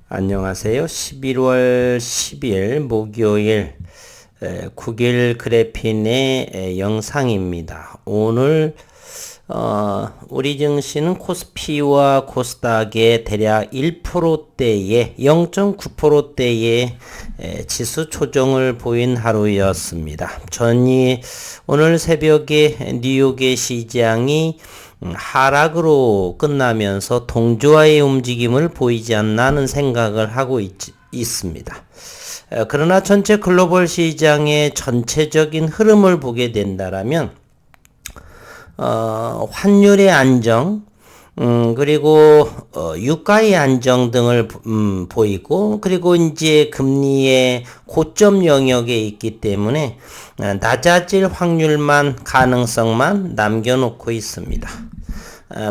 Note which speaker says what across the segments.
Speaker 1: 안녕하세요. 11월 10일 목요일 9길 그래핀의 영상입니다. 오늘 우리 증시는 코스피와 코스닥의 대략 1%대의 0.9%대의 지수 조정을 보인 하루였습니다. 오늘 새벽에 뉴욕의 시장이 하락으로 끝나면서 동조화의 움직임을 보이지 않나 하는 생각을 하고 있습니다. 그러나 전체 글로벌 시장의 전체적인 흐름을 보게 된다라면 환율의 안정, 그리고 유가의 안정 등을 보이고, 그리고 이제 금리의 고점 영역에 있기 때문에 낮아질 확률만, 가능성만 남겨놓고 있습니다.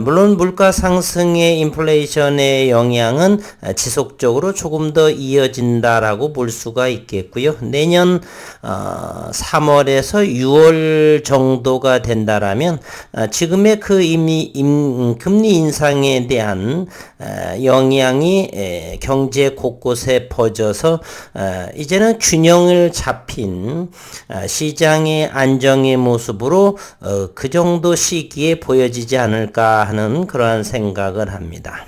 Speaker 1: 물론 물가 상승의 인플레이션의 영향은 지속적으로 조금 더 이어진다라고 볼 수가 있겠고요. 내년 3월에서 6월 정도가 된다라면 지금의 그 금리 인상에 대한 영향이 경제 곳곳에 퍼져서 이제는 균형을 잡힌 시장의 안정의 모습으로 그 정도 시기에 보여지지 않을까 하는 그러한 생각을 합니다.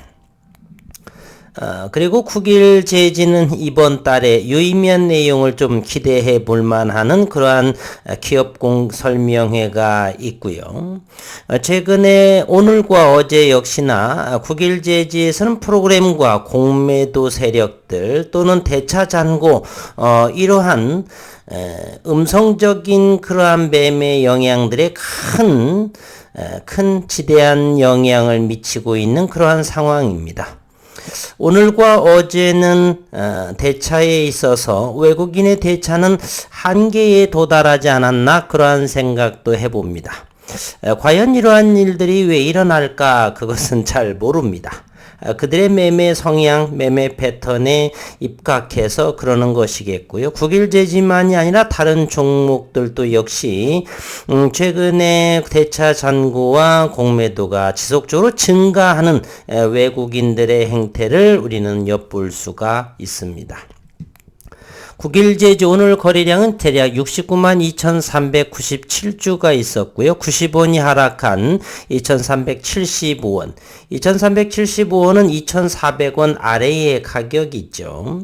Speaker 1: 그리고 9일 재지는 이번 달에 유의미한 내용을 좀 기대해 볼 만한 그러한 기업공 설명회가 있고요. 최근에 오늘과 어제 역시나 9일 재지에서는 프로그램과 공매도 세력들 또는 대차 잔고 이러한 음성적인 그러한 매매 영향들의 큰 지대한 영향을 미치고 있는 그러한 상황입니다. 오늘과 어제는 대차에 있어서 외국인의 대차는 한계에 도달하지 않았나 그러한 생각도 해봅니다. 과연 이러한 일들이 왜 일어날까 그것은 잘 모릅니다. 그들의 매매 성향, 매매 패턴에 입각해서 그러는 것이겠고요. 9일 재지만이 아니라 다른 종목들도 역시 최근에 대차 잔고와 공매도가 지속적으로 증가하는 외국인들의 행태를 우리는 엿볼 수가 있습니다. 9일 재지 오늘 거래량은 대략 69만 2,397주가 있었고요. 90원이 하락한 2,375원. 2,375원은 2,400원 아래의 가격이죠.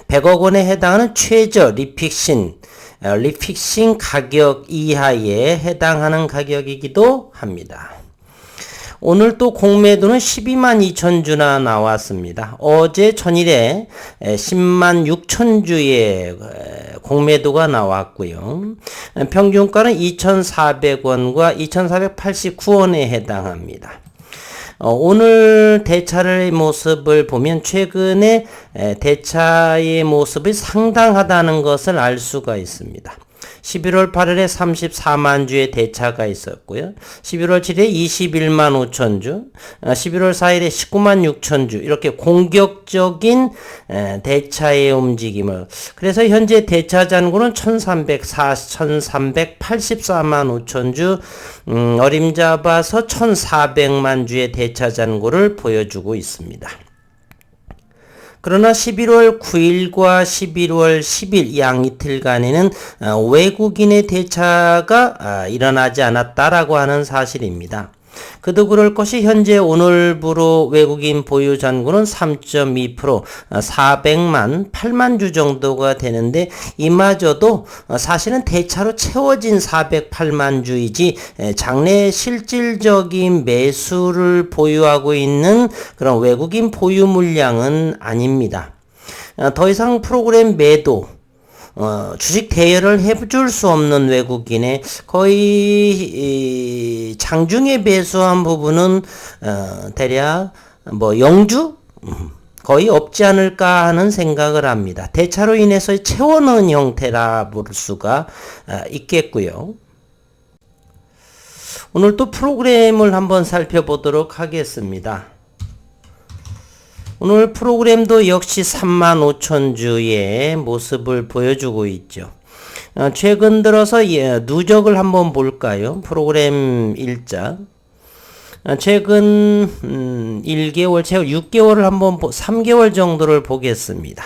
Speaker 1: 100억 원에 해당하는 최저 리픽싱 가격 이하에 해당하는 가격이기도 합니다. 오늘 또 공매도는 12만 2천주나 나왔습니다. 어제 전일에 10만 6천주의 공매도가 나왔고요. 평균가는 2,400원과 2,489원에 해당합니다. 오늘 대차의 모습을 보면 최근에 대차의 모습이 상당하다는 것을 알 수가 있습니다. 11월 8일에 34만 주의 대차가 있었고요. 11월 7일에 21만 5천 주, 11월 4일에 19만 6천 주, 이렇게 공격적인 대차의 움직임을, 그래서 현재 대차 잔고는 1384만 5천 주, 어림잡아서 1400만 주의 대차 잔고를 보여주고 있습니다. 그러나 11월 9일과 11월 10일 양 이틀간에는 외국인의 대차가 일어나지 않았다라고 하는 사실입니다. 그도 그럴 것이 현재 오늘부로 외국인 보유 잔고는 3.2% 400만 8만 주 정도가 되는데 이마저도 사실은 대차로 채워진 408만 주이지 장내 실질적인 매수를 보유하고 있는 그런 외국인 보유 물량은 아닙니다. 더 이상 프로그램 매도 주식 대여를 해줄 수 없는 외국인의 거의 장중에 매수한 부분은 대략 영주 거의 없지 않을까 하는 생각을 합니다. 대차로 인해서 채워넣은 형태라 볼 수가 있겠고요. 오늘 또 프로그램을 한번 살펴보도록 하겠습니다. 오늘 프로그램도 역시 35,000주의 모습을 보여주고 있죠. 최근 들어서 누적을 한번 볼까요? 프로그램 일자. 최근 1개월, 최근 6개월을 한번 3개월 정도를 보겠습니다.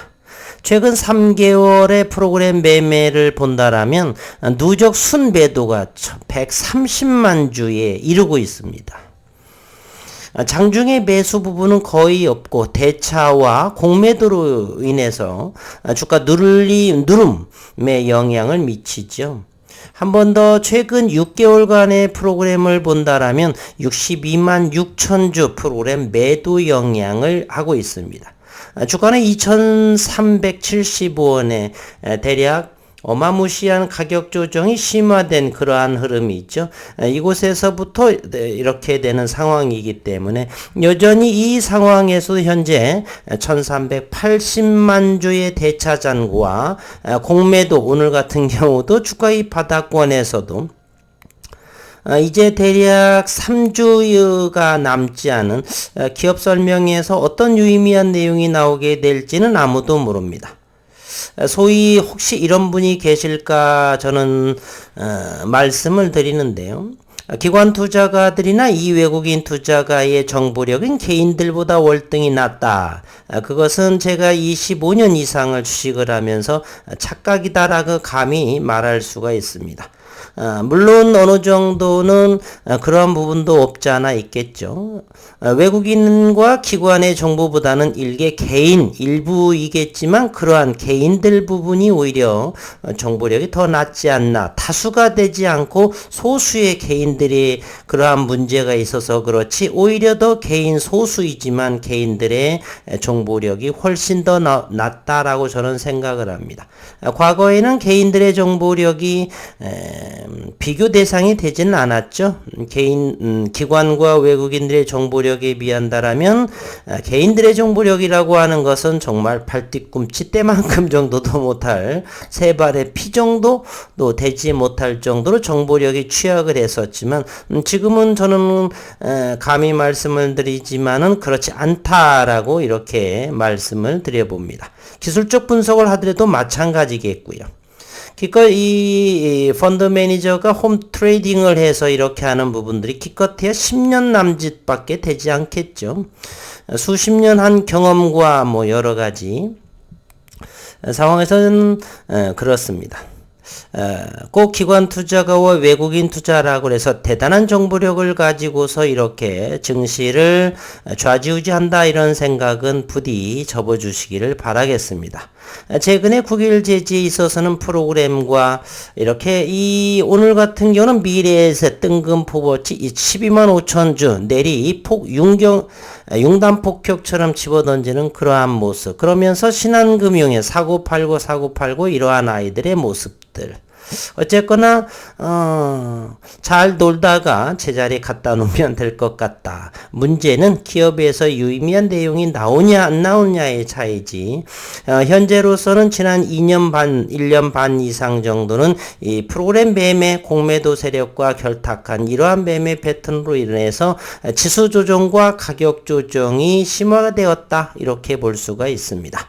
Speaker 1: 최근 3개월의 프로그램 매매를 본다라면 누적 순매도가 130만 주에 이르고 있습니다. 장중의 매수 부분은 거의 없고 대차와 공매도로 인해서 주가 누름에 영향을 미치죠. 한 번 더 최근 6개월간의 프로그램을 본다라면 62만 6천 주 프로그램 매도 영향을 하고 있습니다. 주가는 2,375원에 대략 어마무시한 가격 조정이 심화된 그러한 흐름이 있죠. 이곳에서부터 이렇게 되는 상황이기 때문에 여전히 이 상황에서 현재 1380만 주의 대차 잔고와 공매도, 오늘 같은 경우도 주가 이 바닥권에서도 이제 대략 3주가 남지 않은 기업 설명에서 어떤 유의미한 내용이 나오게 될지는 아무도 모릅니다. 소위 혹시 이런 분이 계실까 저는 말씀을 드리는데요. 기관 투자가들이나 이 외국인 투자가의 정보력은 개인들보다 월등히 낮다. 그것은 제가 25년 이상을 주식을 하면서 착각이다라고 감히 말할 수가 있습니다. 물론 어느 정도는 그런 부분도 없지 않아 있겠죠. 외국인과 기관의 정보보다는 일개 개인 일부이겠지만 그러한 개인들 부분이 오히려 정보력이 더 낮지 않나. 다수가 되지 않고 소수의 개인들이 그러한 문제가 있어서 그렇지 오히려 더 개인 소수이지만 개인들의 정보력이 훨씬 더 낮다라고 저는 생각을 합니다. 과거에는 개인들의 정보력이 비교 대상이 되지는 않았죠. 기관과 외국인들의 정보력에 비한다라면 개인들의 정보력이라고 하는 것은 정말 발뒤꿈치 때만큼 정도도 못할 세 발의 피 정도도 되지 못할 정도로 정보력이 취약을 했었지만 지금은 저는 감히 말씀을 드리지만은 그렇지 않다라고 이렇게 말씀을 드려봅니다. 기술적 분석을 하더라도 마찬가지겠고요. 기껏 이 펀드 매니저가 홈 트레이딩을 해서 이렇게 하는 부분들이 기껏해야 10년 남짓밖에 되지 않겠죠. 수십 년 한 경험과 뭐 여러 가지 상황에서는 그렇습니다. 꼭 기관 투자가와 외국인 투자라고 해서 대단한 정보력을 가지고서 이렇게 증시를 좌지우지한다 이런 생각은 부디 접어주시기를 바라겠습니다. 최근에 9일 제지에 있어서는 프로그램과 이렇게 이 오늘 같은 경우는 미래에서 뜬금포같이 12만 5천 주 내리 융단 폭격처럼 집어던지는 그러한 모습, 그러면서 신한금융의 사고팔고 이러한 아이들의 모습들, 어쨌거나 잘 놀다가 제자리 갖다 놓으면 될 것 같다. 문제는 기업에서 유의미한 내용이 나오냐 안 나오냐의 차이지. 현재로서는 지난 2년 반, 1년 반 이상 정도는 이 프로그램 매매 공매도 세력과 결탁한 이러한 매매 패턴으로 인해서 지수 조정과 가격 조정이 심화가 되었다. 이렇게 볼 수가 있습니다.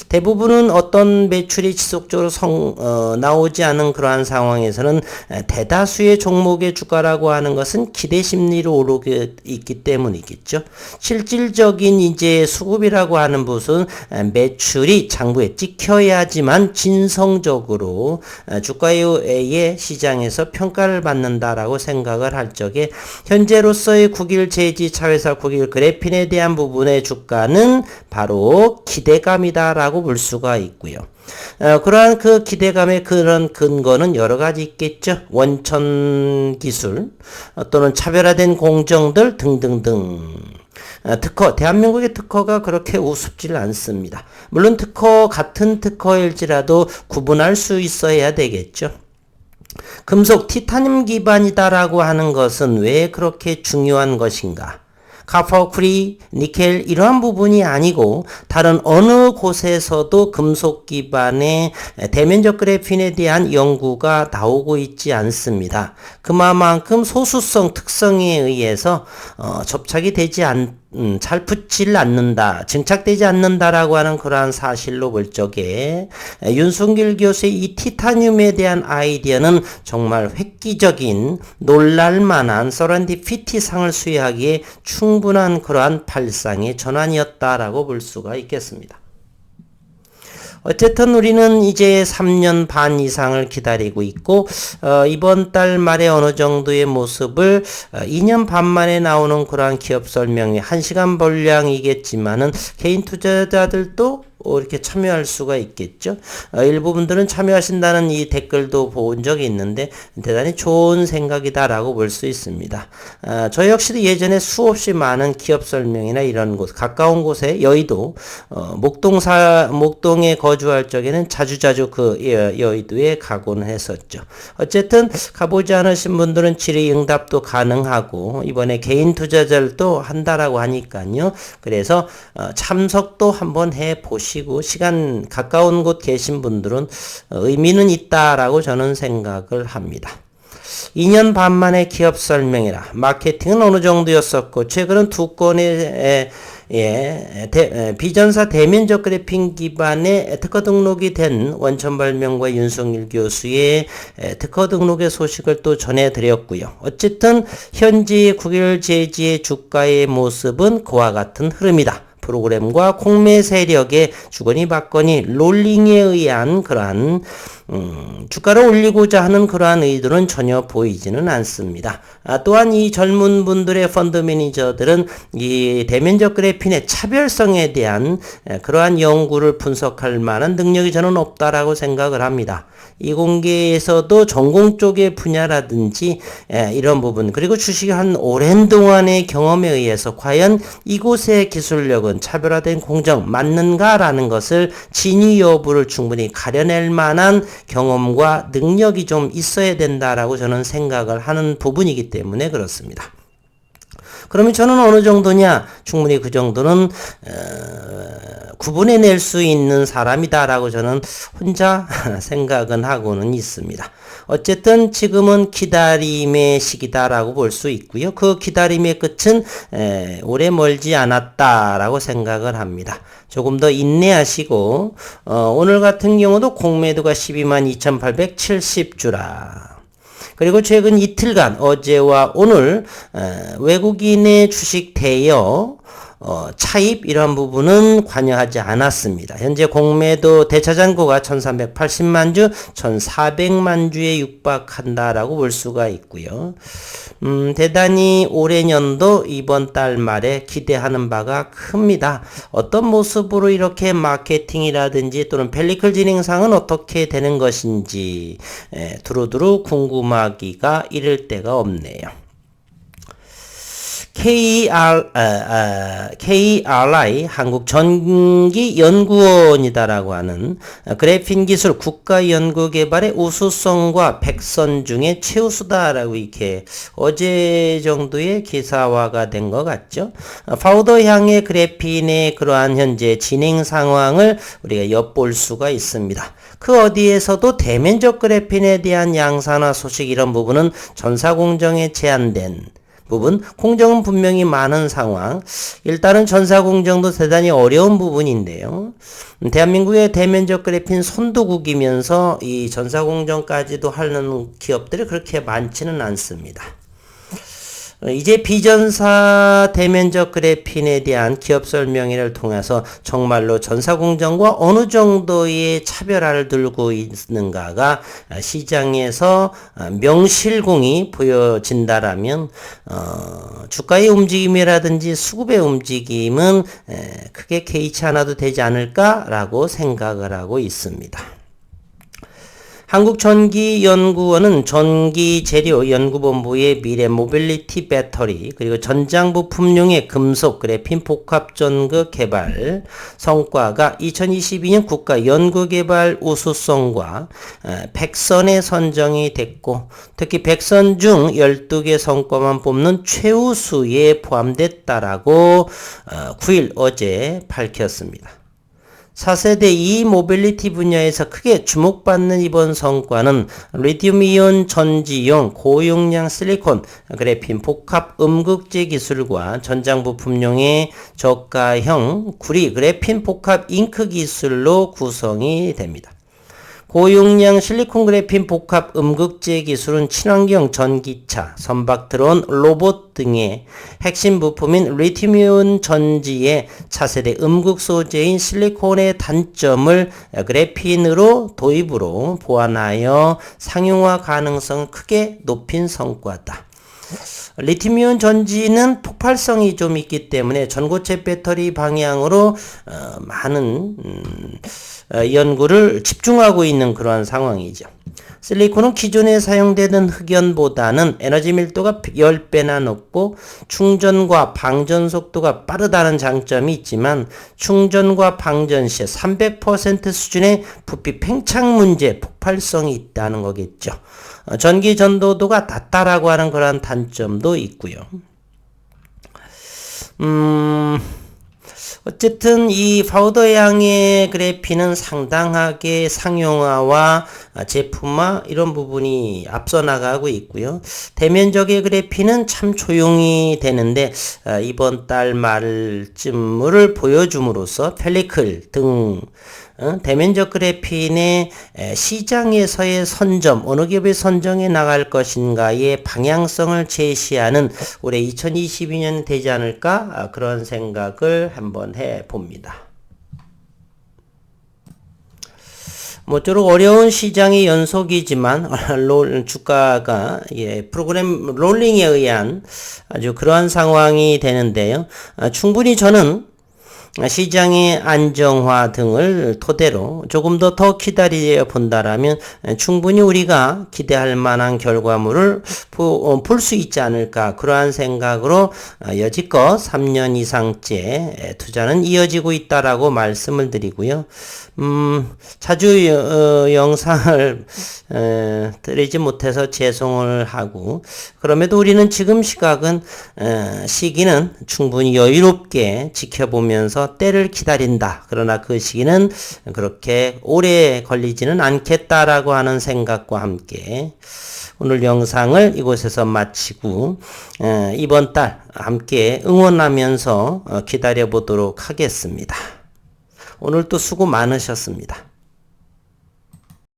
Speaker 1: 대부분은 어떤 매출이 지속적으로 나오지 않은 그러한 상황에서는 대다수의 종목의 주가라고 하는 것은 기대 심리로 오르고 있기 때문이겠죠. 실질적인 이제 수급이라고 하는 것은 매출이 장부에 찍혀야지만 진성적으로 주가의 시장에서 평가를 받는다라고 생각을 할 적에 현재로서의 9일 제지 차회사 9일 그래핀에 대한 부분의 주가는 바로 기대감이다 라고 볼 수가 있고요. 그러한 그 기대감의 그런 근거는 여러 가지 있겠죠. 원천 기술 또는 차별화된 공정들 등등등. 특허, 대한민국의 특허가 그렇게 우습지 않습니다. 물론 같은 특허일지라도 구분할 수 있어야 되겠죠. 금속 티타늄 기반이다라고 하는 것은 왜 그렇게 중요한 것인가? 카퍼, 니켈 이러한 부분이 아니고 다른 어느 곳에서도 금속 기반의 대면적 그래핀에 대한 연구가 나오고 있지 않습니다. 그만큼 소수성 특성에 의해서 접착이 되지 잘 붙질 않는다, 증착되지 않는다라고 하는 그러한 사실로 볼 적에 윤석열 교수의 이 티타늄에 대한 아이디어는 정말 획기적인 놀랄만한 서렌디피티상을 수여하기에 충분한 그러한 발상의 전환이었다라고 볼 수가 있겠습니다. 어쨌든 우리는 이제 3년 반 이상을 기다리고 있고 이번 달 말에 어느 정도의 모습을 2년 반 만에 나오는 그러한 기업 설명이 1시간 분량이겠지만은 개인 투자자들도 이렇게 참여할 수가 있겠죠. 일부 분들은 참여하신다는 이 댓글도 본 적이 있는데 대단히 좋은 생각이다라고 볼 수 있습니다. 저 역시도 예전에 수없이 많은 기업 설명이나 이런 곳, 가까운 곳에 여의도, 목동에 거주할 적에는 자주자주 그 여의도에 가곤 했었죠. 어쨌든 가보지 않으신 분들은 질의응답도 가능하고 이번에 개인 투자자들도 한다라고 하니까요. 그래서 참석도 한번 해보시고 시간 가까운 곳 계신 분들은 의미는 있다라고 저는 생각을 합니다. 2년 반 만에 기업 설명이라 마케팅은 어느 정도였었고 최근은 두 건의 비전사 대면적 그래핑 기반의 특허 등록이 된 원천발명과 윤석열 교수의 특허 등록의 소식을 또 전해드렸고요. 어쨌든 현재 국외제지의 주가의 모습은 그와 같은 흐름이다. 프로그램과 공매 세력의 주거니 받거니 롤링에 의한 그러한 주가를 올리고자 하는 그러한 의도는 전혀 보이지는 않습니다. 또한 이 젊은 분들의 펀드 매니저들은 이 대면적 그래핀의 차별성에 대한 그러한 연구를 분석할 만한 능력이 저는 없다라고 생각을 합니다. 이공계에서도 전공 쪽의 분야라든지 이런 부분 그리고 주식이 한 오랜 동안의 경험에 의해서 과연 이곳의 기술력은 차별화된 공정 맞는가라는 것을 진위 여부를 충분히 가려낼 만한 경험과 능력이 좀 있어야 된다라고 저는 생각을 하는 부분이기 때문에 그렇습니다. 그러면 저는 어느 정도냐? 충분히 그 정도는 구분해낼 수 있는 사람이다라고 저는 혼자 생각은 하고는 있습니다. 어쨌든 지금은 기다림의 시기다라고 볼 수 있고요. 그 기다림의 끝은 오래 멀지 않았다라고 생각을 합니다. 조금 더 인내하시고 오늘 같은 경우도 공매도가 122,870주라. 그리고 최근 이틀간 어제와 오늘 외국인의 주식 대여 차입 이런 부분은 관여하지 않았습니다. 현재 공매도 대차잔고가 1380만 주, 1400만 주에 육박한다라고 볼 수가 있고요. 대단히 올해 년도 이번 달 말에 기대하는 바가 큽니다. 어떤 모습으로 이렇게 마케팅이라든지 또는 펠리클 진행상은 어떻게 되는 것인지 두루두루 궁금하기가 이를 데가 없네요. KRI 한국전기연구원이다라고 하는 그래핀 기술 국가연구개발의 우수성과 100선 중에 최우수다라고 이렇게 어제 정도의 기사화가 된 것 같죠. 파우더향의 그래핀의 그러한 현재 진행 상황을 우리가 엿볼 수가 있습니다. 그 어디에서도 대면적 그래핀에 대한 양산화 소식 이런 부분은 전사공정에 제한된 부분, 공정은 분명히 많은 상황. 일단은 전사공정도 대단히 어려운 부분인데요. 대한민국의 대면적 그래핀 선도국이면서 이 전사공정까지도 하는 기업들이 그렇게 많지는 않습니다. 이제 비전사 대면적 그래핀에 대한 기업 설명회를 통해서 정말로 전사공정과 어느 정도의 차별화를 들고 있는가가 시장에서 명실공히 보여진다라면 주가의 움직임이라든지 수급의 움직임은 크게 개의치 않아도 되지 않을까라고 생각을 하고 있습니다. 한국전기연구원은 전기재료연구본부의 미래 모빌리티 배터리 그리고 전장부품용의 금속 그래핀 복합전극 개발 성과가 2022년 국가연구개발 우수성과 100선에 선정이 됐고 특히 100선 중 12개 성과만 뽑는 최우수에 포함됐다라고 9일 어제 밝혔습니다. 4세대 E-모빌리티 분야에서 크게 주목받는 이번 성과는 리튬이온 전지용 고용량 실리콘 그래핀 복합 음극재 기술과 전장 부품용의 저가형 구리 그래핀 복합 잉크 기술로 구성이 됩니다. 고용량 실리콘 그래핀 복합 음극재 기술은 친환경 전기차, 선박 드론, 로봇 등의 핵심 부품인 리튬이온 전지의 차세대 음극 소재인 실리콘의 단점을 그래핀으로 도입으로 보완하여 상용화 가능성을 크게 높인 성과다. 리튬이온 전지는 폭발성이 좀 있기 때문에 전고체 배터리 방향으로 많은 연구를 집중하고 있는 그러한 상황이죠. 실리콘은 기존에 사용되던 흑연보다는 에너지 밀도가 10배나 높고 충전과 방전 속도가 빠르다는 장점이 있지만 충전과 방전 시에 300% 수준의 부피 팽창 문제, 폭발성이 있다는 거겠죠. 전기 전도도가 낮다라고 하는 그런 단점도 있고요. 어쨌든 이 파우더 양의 그래핀은 상당하게 상용화와 제품화 이런 부분이 앞서 나가고 있고요. 대면적의 그래핀은 참 조용히 되는데 이번 달 말쯤을 보여줌으로써 펠리클 등 대면적 그래핀의 시장에서의 선점, 어느 기업의 선정에 나갈 것인가의 방향성을 제시하는 올해 2022년 되지 않을까 그런 생각을 한번 해봅니다. 모쪼록 어려운 시장의 연속이지만 주가가 프로그램 롤링에 의한 아주 그러한 상황이 되는데요. 충분히 저는 시장의 안정화 등을 토대로 조금 더 기다려 본다라면 충분히 우리가 기대할 만한 결과물을 볼 수 있지 않을까 그러한 생각으로 여지껏 3년 이상째 투자는 이어지고 있다라고 말씀을 드리고요. 자주 영상을 드리지 못해서 죄송을 하고 그럼에도 우리는 지금 시기는 충분히 여유롭게 지켜보면서 때를 기다린다. 그러나 그 시기는 그렇게 오래 걸리지는 않겠다라고 하는 생각과 함께 오늘 영상을 이곳에서 마치고 이번 달 함께 응원하면서 기다려 보도록 하겠습니다. 오늘 또 수고 많으셨습니다.